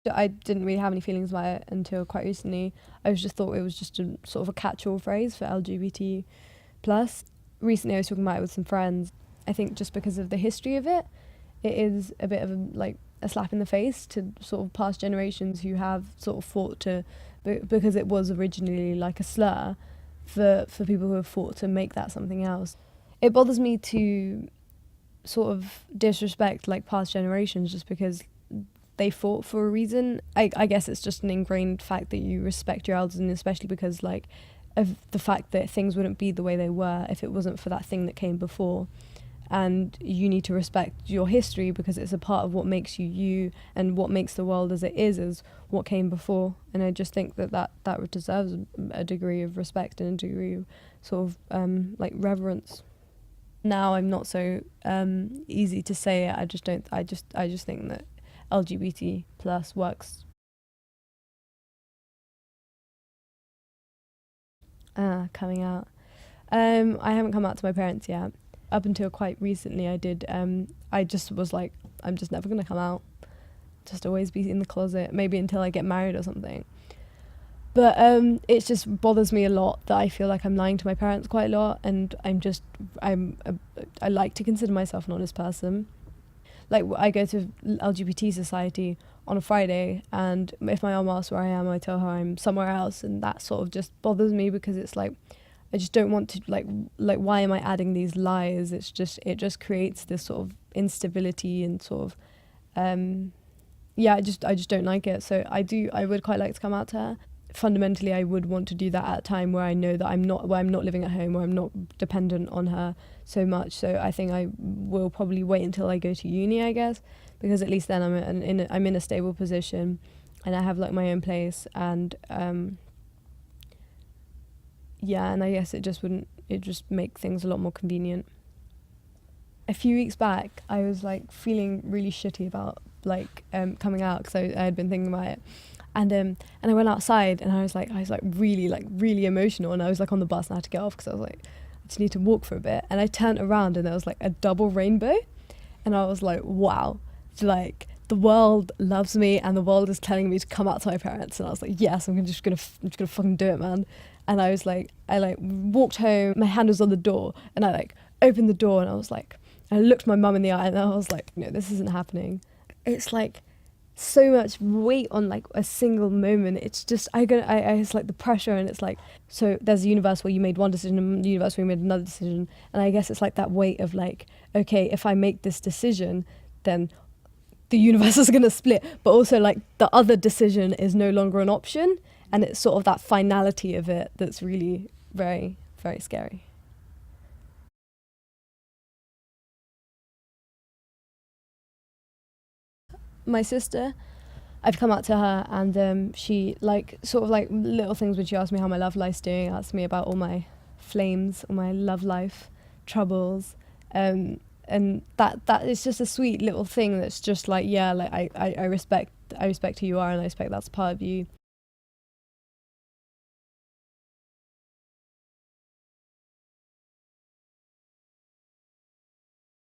I didn't really have any feelings about it until quite recently. I was just thought it was just a sort of a catch-all phrase for LGBT plus. Recently I was talking about it with some friends. I think just because of the history of it, it is a bit of a slap in the face to sort of past generations who have sort of fought to, because it was originally like a slur, for people who have fought to make that something else. It bothers me to sort of disrespect like past generations just because they fought for a reason. I guess it's just an ingrained fact that you respect your elders, and especially because like of the fact that things wouldn't be the way they were if it wasn't for that thing that came before. And you need to respect your history because it's a part of what makes you you, and what makes the world as it is what came before. And I just think that deserves a degree of respect and a degree of sort of like reverence. Now I'm not so easy to say it. I just think that LGBT plus works. Coming out. I haven't come out to my parents yet. Up until quite recently, I did. I just was like, I'm just never gonna come out. Just always be in the closet. Maybe until I get married or something. But it just bothers me a lot that I feel like I'm lying to my parents quite a lot, and I like to consider myself an honest person. Like I go to LGBT society on a Friday, and if my mum asks where I am, I tell her I'm somewhere else, and that sort of just bothers me because it's like I just don't want to like why am I adding these lies? It just creates this sort of instability and sort of yeah, I just don't like it. So I would quite like to come out to her. Fundamentally I would want to do that at a time where I know that I'm not living at home, where I'm not dependent on her so much. So I think I will probably wait until I go to uni, I guess, because at least then I'm in a stable position and I have like my own place, and yeah, and I guess it just make things a lot more convenient. A few weeks back I was like feeling really shitty about like coming out because I had been thinking about it. And I went outside and I was like really emotional, and I was like on the bus and I had to get off because I was like, I just need to walk for a bit. And I turned around and there was like a double rainbow, and I was like, wow, like the world loves me and the world is telling me to come out to my parents. And I was like, yes, I'm just gonna fucking do it, man. And I was like, I like walked home, my hand was on the door, and I like opened the door and I was like, I looked my mum in the eye and I was like, no, this isn't happening. It's like so much weight on like a single moment. It's just it's like the pressure, and it's like, so there's a universe where you made one decision and a universe where you made another decision, and I guess it's like that weight of like, okay, if I make this decision then the universe is going to split, but also like the other decision is no longer an option, and it's sort of that finality of it that's really very, very scary. My sister, I've come out to her, and she like sort of like little things when she asked me how my love life's doing, asked me about all my flames, all my love life troubles, and that is just a sweet little thing that's just like, yeah, like I respect who you are, and I respect that's part of you.